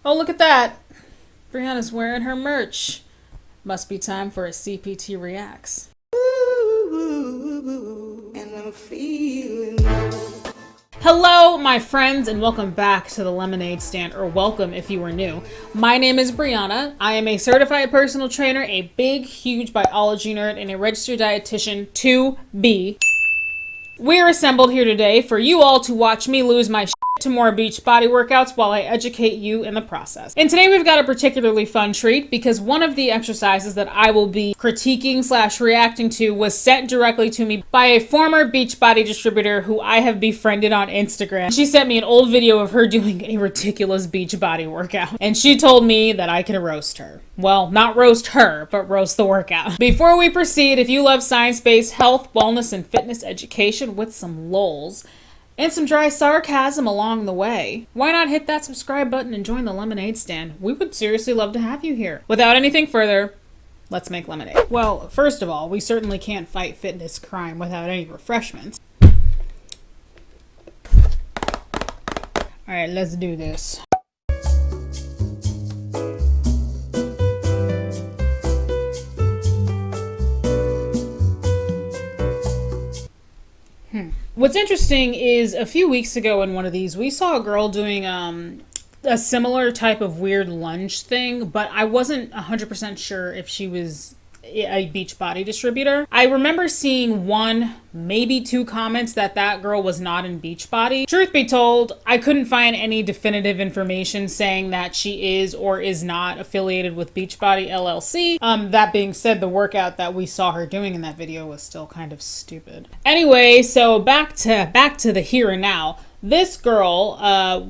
Oh, look at that. Brianna's wearing her merch. Must be time for a CPT Reacts. And I'm feeling Hello, my friends, and welcome back to the Lemonade Stand, or welcome if you are new. My name is Brianna. I am a certified personal trainer, a big, huge biology nerd, and a registered dietitian to be. We are assembled here today for you all to watch me lose my to more Beachbody workouts while I educate you in the process. And today we've got a particularly fun treat because one of the exercises that I will be critiquing / reacting to was sent directly to me by a former Beachbody distributor who I have befriended on Instagram. She sent me an old video of her doing a ridiculous Beachbody workout, and she told me that I could roast her. Well, not roast her, but roast the workout. Before we proceed, if you love science-based health, wellness, and fitness education with some lols, and some dry sarcasm along the way, why not hit that subscribe button and join the Lemonade Stand? We would seriously love to have you here. Without anything further, let's make lemonade. Well, first of all, we certainly can't fight fitness crime without any refreshments. All right, let's do this. What's interesting is a few weeks ago in one of these, we saw a girl doing a similar type of weird lunge thing, but I wasn't 100% sure if she was a Beachbody distributor. I remember seeing one, maybe two comments that girl was not in Beachbody. Truth be told, I couldn't find any definitive information saying that she is or is not affiliated with Beachbody LLC. That being said, the workout that we saw her doing in that video was still kind of stupid. Anyway, so back to the here and now. This girl,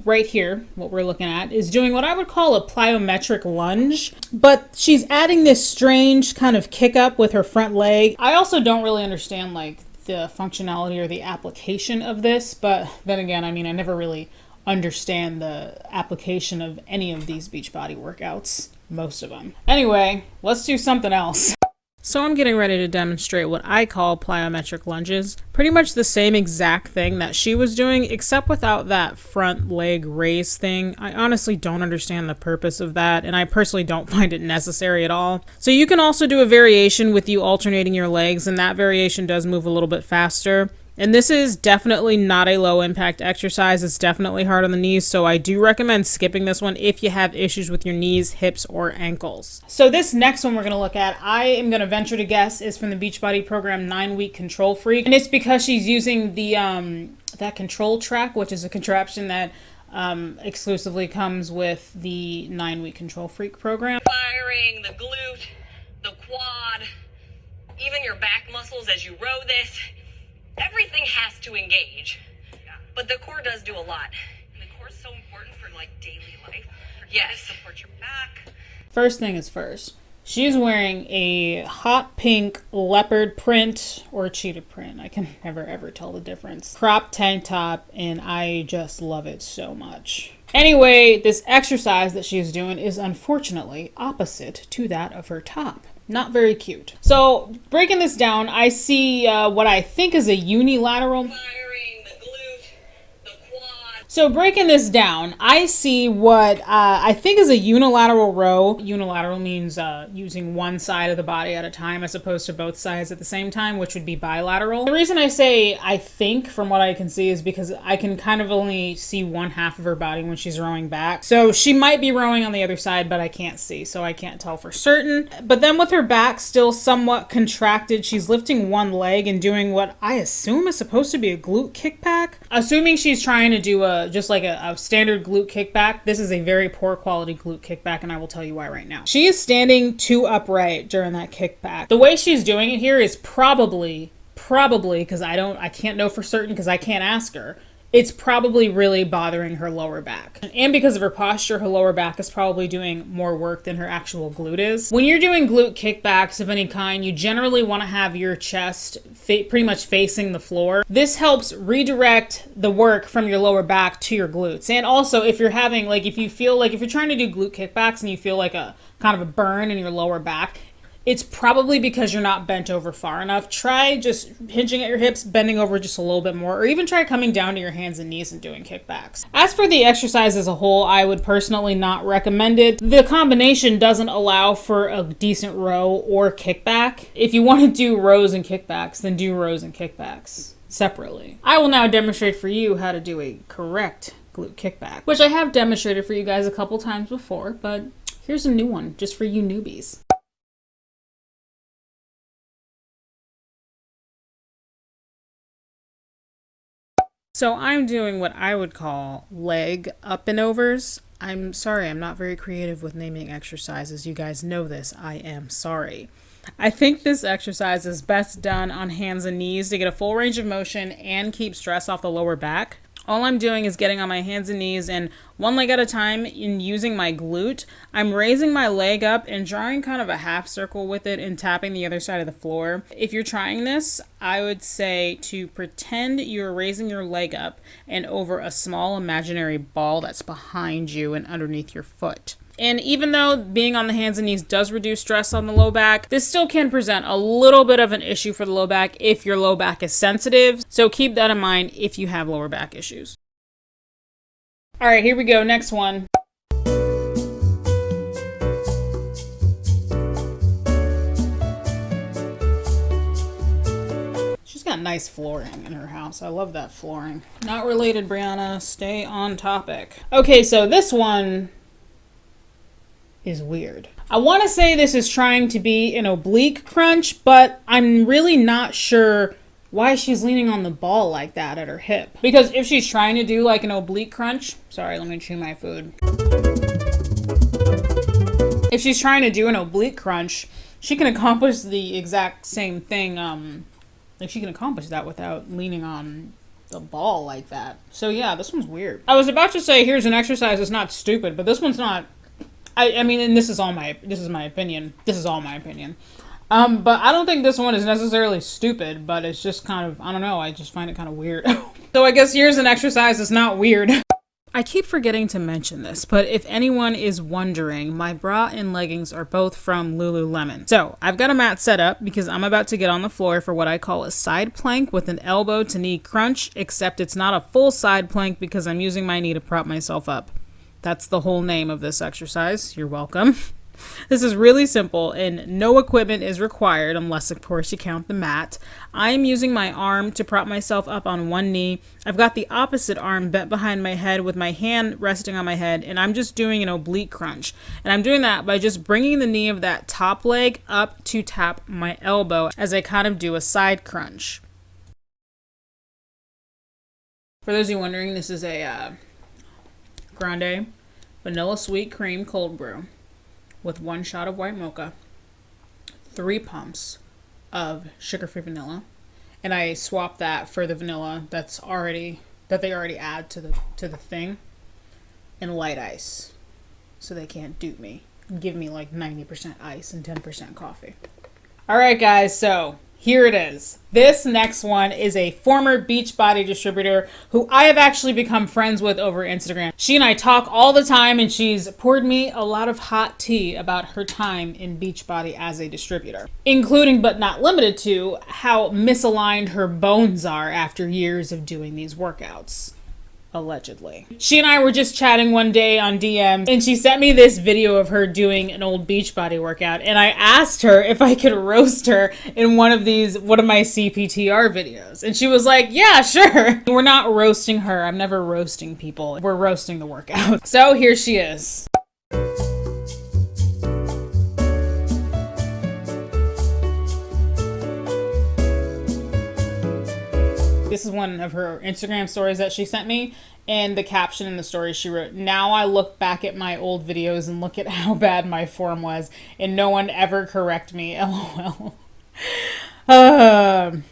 right here, what we're looking at, is doing what I would call a plyometric lunge, but she's adding this strange kind of kick up with her front leg. I also don't really understand like the functionality or the application of this, but then again, I mean, I never really understand the application of any of these Beachbody workouts, most of them. Anyway, let's do something else. So I'm getting ready to demonstrate what I call plyometric lunges. Pretty much the same exact thing that she was doing, except without that front leg raise thing. I honestly don't understand the purpose of that, and I personally don't find it necessary at all. So you can also do a variation with you alternating your legs, and that variation does move a little bit faster. And this is definitely not a low impact exercise. It's definitely hard on the knees, so I do recommend skipping this one if you have issues with your knees, hips, or ankles. So this next one we're gonna look at, I am gonna venture to guess is from the Beachbody program 9-week Control Freak. And it's because she's using the that control track, which is a contraption that exclusively comes with the 9-week Control Freak program. Firing the glute, the quad, even your back muscles as you row this. Everything has to engage, but the core does do a lot. And the core is so important for like daily life. Yes. Support your back. First thing is first. She's wearing a hot pink leopard print or cheetah print. I can never ever tell the difference. Crop tank top, and I just love it so much. Anyway, this exercise that she's doing is unfortunately opposite to that of her top. Not very cute. So breaking this down, I see what I think is a unilateral. Firing the glute, the quad. So breaking this down, I see what I think is a unilateral row. Unilateral means using one side of the body at a time as opposed to both sides at the same time, which would be bilateral. The reason I say I think from what I can see is because I can kind of only see one half of her body when she's rowing back. So she might be rowing on the other side, but I can't see, so I can't tell for certain. But then with her back still somewhat contracted, she's lifting one leg and doing what I assume is supposed to be a glute kickback. Assuming she's trying to do just like a standard glute kickback, this is a very poor quality glute kickback, and I will tell you why right now. She is standing too upright during that kickback. The way she's doing it here is probably, because I can't know for certain because I can't ask her, it's probably really bothering her lower back. And because of her posture, her lower back is probably doing more work than her actual glute is. When you're doing glute kickbacks of any kind, you generally want to have your chest pretty much facing the floor. This helps redirect the work from your lower back to your glutes. And also if you're having, like, if you're trying to do glute kickbacks and you feel like a kind of a burn in your lower back, it's probably because you're not bent over far enough. Try just hinging at your hips, bending over just a little bit more, or even try coming down to your hands and knees and doing kickbacks. As for the exercise as a whole, I would personally not recommend it. The combination doesn't allow for a decent row or kickback. If you want to do rows and kickbacks, then do rows and kickbacks separately. I will now demonstrate for you how to do a correct glute kickback, which I have demonstrated for you guys a couple times before, but here's a new one just for you newbies. So I'm doing what I would call leg up and overs. I'm sorry, I'm not very creative with naming exercises. You guys know this. I am sorry. I think this exercise is best done on hands and knees to get a full range of motion and keep stress off the lower back. All I'm doing is getting on my hands and knees, and one leg at a time in using my glute. I'm raising my leg up and drawing kind of a half circle with it and tapping the other side of the floor. If you're trying this, I would say to pretend you're raising your leg up and over a small imaginary ball that's behind you and underneath your foot. And even though being on the hands and knees does reduce stress on the low back, this still can present a little bit of an issue for the low back if your low back is sensitive. So keep that in mind if you have lower back issues. All right, here we go. Next one. She's got nice flooring in her house. I love that flooring. Not related, Brianna. Stay on topic. Okay, so this one is weird. I want to say this is trying to be an oblique crunch, but I'm really not sure why she's leaning on the ball like that at her hip. Because if she's trying to do like an oblique crunch, sorry, let me chew my food. If she's trying to do an oblique crunch, she can accomplish the exact same thing. Like she can accomplish that without leaning on the ball like that. So yeah, this one's weird. I was about to say here's an exercise that's not stupid, but this one's not. I mean, and this is my opinion. This is all my opinion. But I don't think this one is necessarily stupid, but it's just kind of, I don't know, I just find it kind of weird. So I guess here's an exercise that's not weird. I keep forgetting to mention this, but if anyone is wondering, my bra and leggings are both from Lululemon. So I've got a mat set up because I'm about to get on the floor for what I call a side plank with an elbow to knee crunch, except it's not a full side plank because I'm using my knee to prop myself up. That's the whole name of this exercise. You're welcome. This is really simple and no equipment is required unless, of course, you count the mat. I'm using my arm to prop myself up on one knee. I've got the opposite arm bent behind my head with my hand resting on my head, and I'm just doing an oblique crunch. And I'm doing that by just bringing the knee of that top leg up to tap my elbow as I kind of do a side crunch. For those of you wondering, this is a grande vanilla sweet cream cold brew with 1 shot of white mocha, 3 pumps of sugar-free vanilla, and I swap that for the vanilla that they already add to the thing, and light ice, so they can't dupe me and give me like 90% ice and 10% coffee. All right, guys, so here it is. This next one is a former Beachbody distributor who I have actually become friends with over Instagram. She and I talk all the time, and she's poured me a lot of hot tea about her time in Beachbody as a distributor, including but not limited to how misaligned her bones are after years of doing these workouts. Allegedly. She and I were just chatting one day on DM, and she sent me this video of her doing an old Beachbody workout, and I asked her if I could roast her in one of my CPTR videos, and she was like, yeah, sure. We're not roasting her. I'm never roasting people. We're roasting the workout. So here she is. This is one of her Instagram stories that she sent me, and the caption in the story she wrote, "Now I look back at my old videos and look at how bad my form was, and no one ever correct me, lol."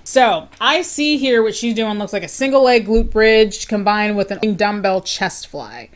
So I see here what she's doing looks like a single leg glute bridge combined with a dumbbell chest fly.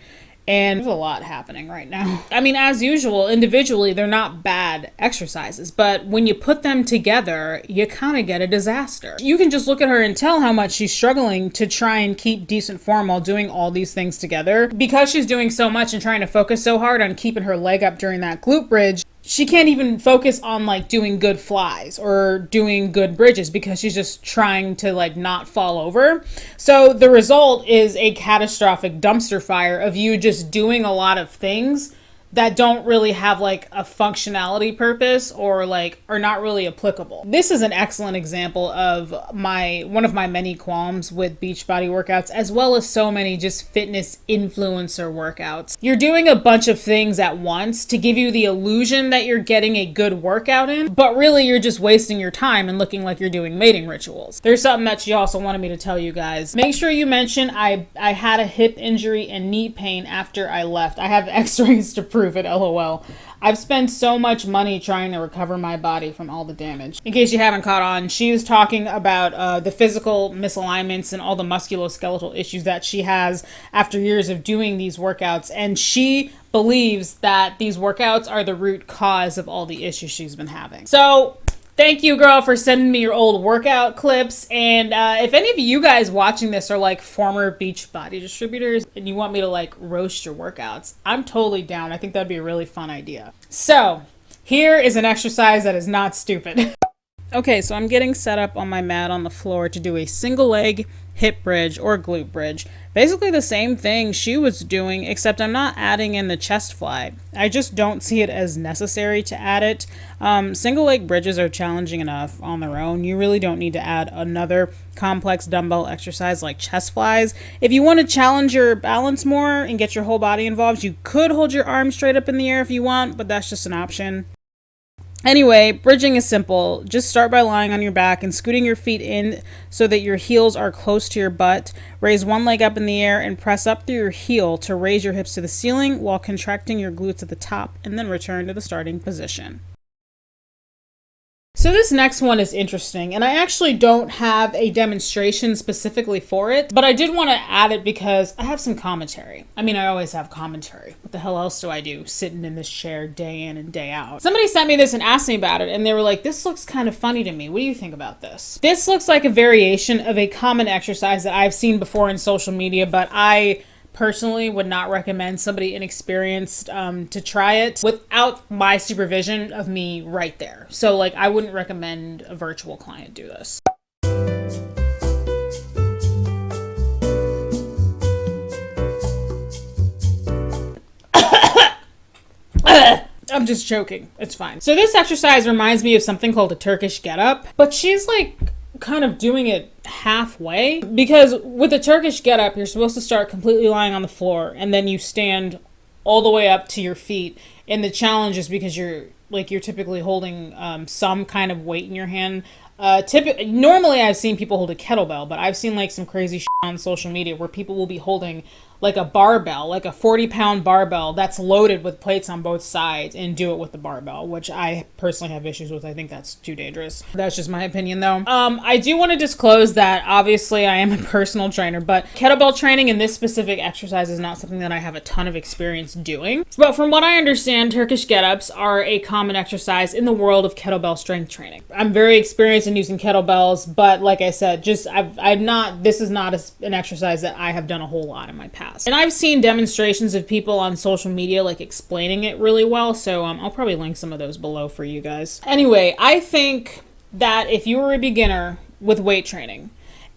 And there's a lot happening right now. I mean, as usual, individually, they're not bad exercises, but when you put them together, you kind of get a disaster. You can just look at her and tell how much she's struggling to try and keep decent form while doing all these things together. Because she's doing so much and trying to focus so hard on keeping her leg up during that glute bridge, she can't even focus on like doing good flies or doing good bridges because she's just trying to like not fall over. So the result is a catastrophic dumpster fire of you just doing a lot of things that don't really have like a functionality purpose or like are not really applicable. This is an excellent example of one of my many qualms with Beachbody workouts, as well as so many just fitness influencer workouts. You're doing a bunch of things at once to give you the illusion that you're getting a good workout in, but really you're just wasting your time and looking like you're doing mating rituals. There's something that she also wanted me to tell you guys. Make sure you mention I had a hip injury and knee pain after I left. I have x-rays to prove it, lol. I've spent so much money trying to recover my body from all the damage. In case you haven't caught on, she was talking about the physical misalignments and all the musculoskeletal issues that she has after years of doing these workouts, and she believes that these workouts are the root cause of all the issues she's been having. So thank you, girl, for sending me your old workout clips. And if any of you guys watching this are like former Beachbody distributors and you want me to like roast your workouts, I'm totally down. I think that'd be a really fun idea. So here is an exercise that is not stupid. Okay, so I'm getting set up on my mat on the floor to do a single leg hip bridge or glute bridge. Basically the same thing she was doing, except I'm not adding in the chest fly. I just don't see it as necessary to add it. Single leg bridges are challenging enough on their own. You really don't need to add another complex dumbbell exercise like chest flies. If you want to challenge your balance more and get your whole body involved, you could hold your arms straight up in the air if you want, but that's just an option. Anyway, bridging is simple. Just start by lying on your back and scooting your feet in so that your heels are close to your butt. Raise one leg up in the air and press up through your heel to raise your hips to the ceiling while contracting your glutes at the top, and then return to the starting position. So this next one is interesting, and I actually don't have a demonstration specifically for it, but I did want to add it because I have some commentary. I mean, I always have commentary. What the hell else do I do sitting in this chair day in and day out? Somebody sent me this and asked me about it, and they were like, this looks kind of funny to me. What do you think about this? This looks like a variation of a common exercise that I've seen before in social media, but I personally would not recommend somebody inexperienced to try it without my supervision of me right there. So like, I wouldn't recommend a virtual client do this. I'm just choking. It's fine. So this exercise reminds me of something called a Turkish Get-Up, but she's like kind of doing it halfway, because with a Turkish Get-Up, you're supposed to start completely lying on the floor and then you stand all the way up to your feet. And the challenge is because you're typically holding some kind of weight in your hand. Normally I've seen people hold a kettlebell, but I've seen like some crazy shit on social media where people will be holding like a barbell, like a 40-pound barbell that's loaded with plates on both sides, and do it with the barbell, which I personally have issues with. I think that's too dangerous. That's just my opinion though. I do want to disclose that obviously I am a personal trainer, but kettlebell training in this specific exercise is not something that I have a ton of experience doing. But from what I understand, Turkish Get-Ups are a common exercise in the world of kettlebell strength training. I'm very experienced in using kettlebells, but like I said, this is not an exercise that I have done a whole lot in my past. And I've seen demonstrations of people on social media like explaining it really well, so I'll probably link some of those below for you guys. Anyway, I think that if you were a beginner with weight training,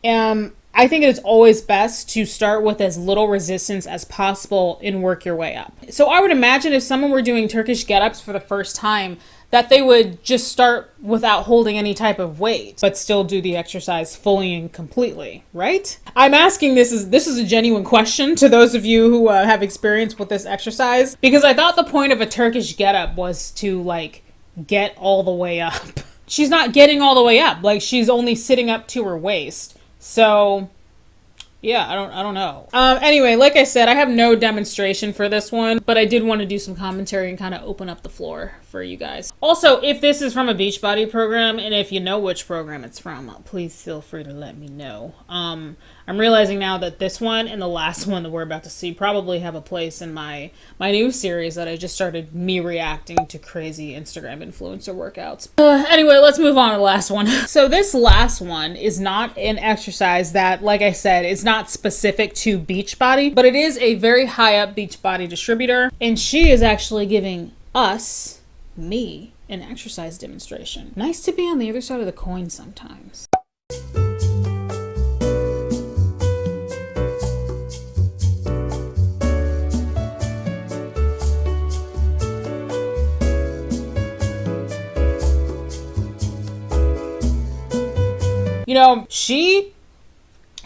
I think it's always best to start with as little resistance as possible and work your way up. So I would imagine if someone were doing Turkish Get-Ups for the first time, that they would just start without holding any type of weight, but still do the exercise fully and completely, right? I'm asking this is a genuine question to those of you who have experience with this exercise, because I thought the point of a Turkish Get-Up was to like get all the way up. She's not getting all the way up, like she's only sitting up to her waist. So yeah, I don't know. Anyway, like I said, I have no demonstration for this one, but I did want to do some commentary and kind of open up the floor for you guys. Also, if this is from a Beachbody program, and if you know which program it's from, please feel free to let me know. I'm realizing now that this one and the last one that we're about to see probably have a place in my new series that I just started, me reacting to crazy Instagram influencer workouts. Anyway, let's move on to the last one. So this last one is not an exercise that, like I said, is not specific to Beachbody, but it is a very high up Beachbody distributor, and she is actually giving us me an exercise demonstration. Nice to be on the other side of the coin sometimes. You know, she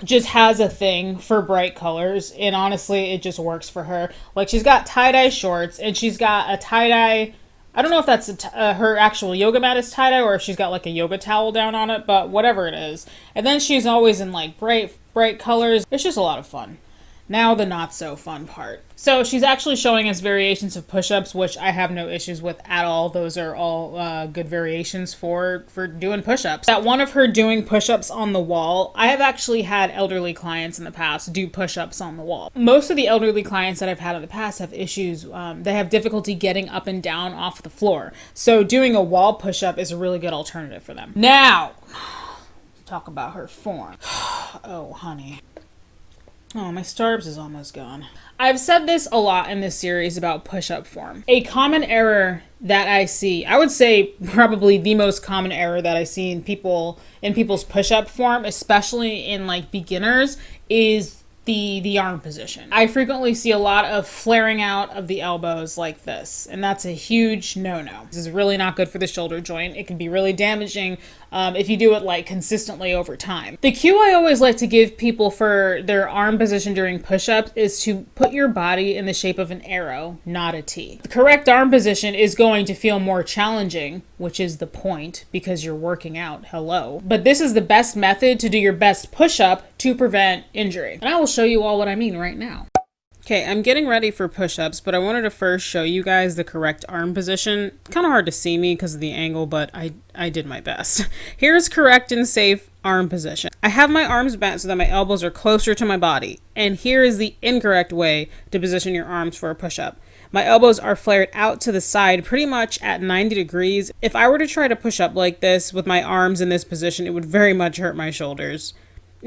just has a thing for bright colors, and honestly, it just works for her. Like, she's got tie-dye shorts, and she's got a tie-dye, I don't know if that's her actual yoga mat is tie-dye, or if she's got like a yoga towel down on it, but whatever it is. And then she's always in like bright colors. It's just a lot of fun. Now the not so fun part. So she's actually showing us variations of push-ups, which I have no issues with at all. Those are all good variations for doing push-ups. That one of her doing push-ups on the wall, I have actually had elderly clients in the past do push-ups on the wall. Most of the elderly clients that I've had in the past have issues. They have difficulty getting up and down off the floor. So doing a wall push-up is a really good alternative for them. Now, talk about her form. Oh, honey. Oh, my Starbucks is almost gone. I've said this a lot in this series about push-up form. A common error that I see, I would say probably the most common error that I see in people's push-up form, especially in like beginners, is the arm position. I frequently see a lot of flaring out of the elbows like this, and that's a huge no-no. This is really not good for the shoulder joint. It can be really damaging if you do it like consistently over time. The cue I always like to give people for their arm position during push-ups is to put your body in the shape of an arrow, not a T. The correct arm position is going to feel more challenging, which is the point, because you're working out, hello. But this is the best method to do your best push-up to prevent injury. And I will show you all what I mean right now. Okay, I'm getting ready for push-ups, but I wanted to first show you guys the correct arm position. Kind of hard to see me because of the angle, but I did my best. Here's correct and safe arm position. I have my arms bent so that my elbows are closer to my body. And here is the incorrect way to position your arms for a push-up. My elbows are flared out to the side pretty much at 90 degrees. If I were to try to push up like this with my arms in this position, it would very much hurt my shoulders.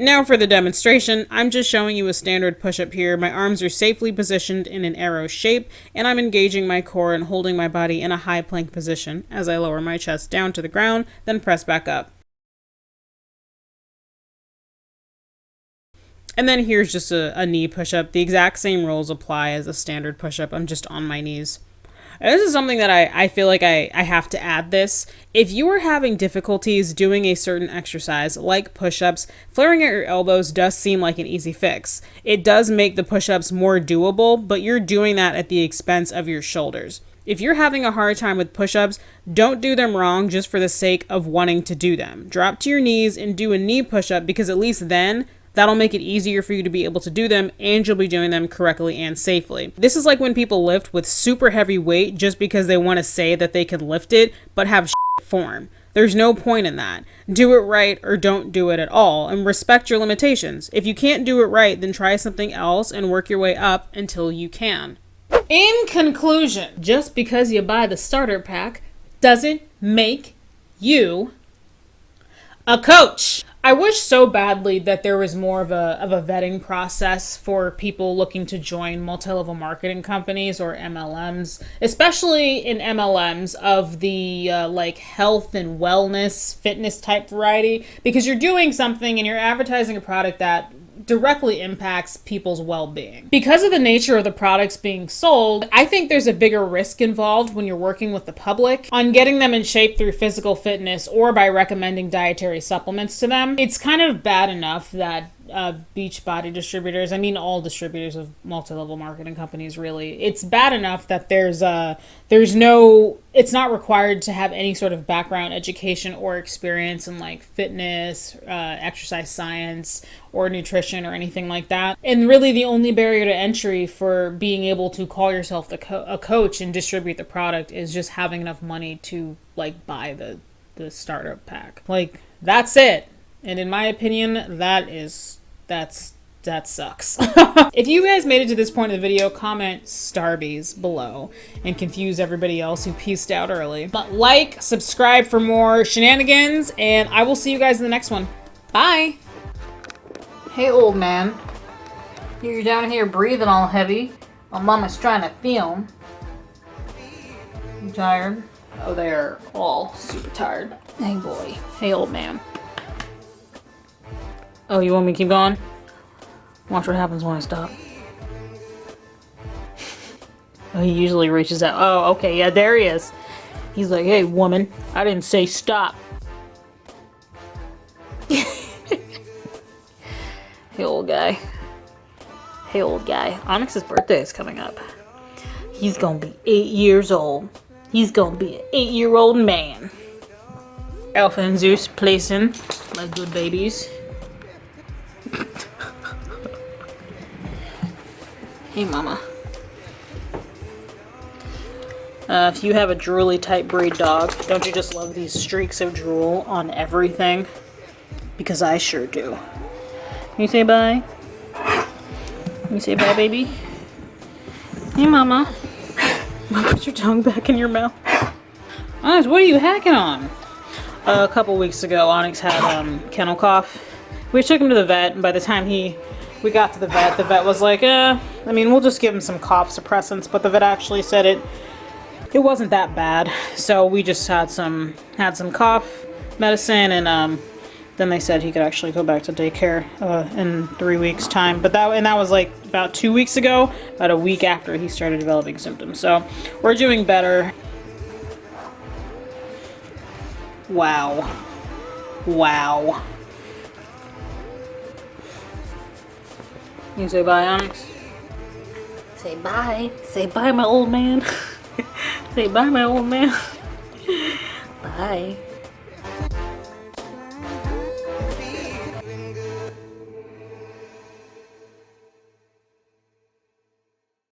Now for the demonstration, I'm just showing you a standard push-up here. My arms are safely positioned in an arrow shape, and I'm engaging my core and holding my body in a high plank position as I lower my chest down to the ground, then press back up. And then here's just a knee push-up. The exact same rules apply as a standard push-up. I'm just on my knees. And this is something that I feel like I have to add this. If you are having difficulties doing a certain exercise, like push-ups, flaring at your elbows does seem like an easy fix. It does make the push-ups more doable, but you're doing that at the expense of your shoulders. If you're having a hard time with push-ups, don't do them wrong just for the sake of wanting to do them. Drop to your knees and do a knee push-up, because at least then, that'll make it easier for you to be able to do them, and you'll be doing them correctly and safely. This is like when people lift with super heavy weight just because they want to say that they can lift it, but have shit form. There's no point in that. Do it right or don't do it at all, and respect your limitations. If you can't do it right, then try something else and work your way up until you can. In conclusion, just because you buy the starter pack doesn't make you a coach. I wish so badly that there was more of a vetting process for people looking to join multi-level marketing companies or MLMs, especially in MLMs of the like health and wellness, fitness type variety, because you're doing something and you're advertising a product that directly impacts people's well-being. Because of the nature of the products being sold, I think there's a bigger risk involved when you're working with the public on getting them in shape through physical fitness or by recommending dietary supplements to them. It's kind of bad enough that Beachbody distributors, I mean all distributors of multi-level marketing companies really, it's bad enough that it's not required to have any sort of background education or experience in like fitness, exercise science, or nutrition or anything like that. And really the only barrier to entry for being able to call yourself a coach and distribute the product is just having enough money to like buy the startup pack. Like, that's it. And in my opinion, that sucks. If you guys made it to this point of the video, comment Starbies below and confuse everybody else who pieced out early. But like, subscribe for more shenanigans, and I will see you guys in the next one. Bye! Hey, old man. You're down here breathing all heavy while Mama's trying to film. You tired? Oh, they are all super tired. Hey, boy. Hey, old man. Oh, you want me to keep going? Watch what happens when I stop. Oh, he usually reaches out. Oh, okay. Yeah, there he is. He's like, hey, woman. I didn't say stop. Hey, old guy. Hey, old guy. Onyx's birthday is coming up. He's gonna be 8 years old. He's gonna be an 8-year-old man. Alpha and Zeus placing like good babies. Hey, mama. If you have a drooly type breed dog, don't you just love these streaks of drool on everything? Because I sure do. Can you say bye? Can you say bye, baby? Hey, mama. Put your tongue back in your mouth. Onyx, what are you hacking on? A couple weeks ago, Onyx had kennel cough. We took him to the vet, and by the time we got to the vet was like, I mean, we'll just give him some cough suppressants, but the vet actually said it wasn't that bad. So we just had some cough medicine, and then they said he could actually go back to daycare in 3 weeks time. But that was like about 2 weeks ago, about a week after he started developing symptoms. So we're doing better. Wow. Wow. You say bye, Onyx? Say bye. Say bye, my old man. Say bye, my old man. Bye.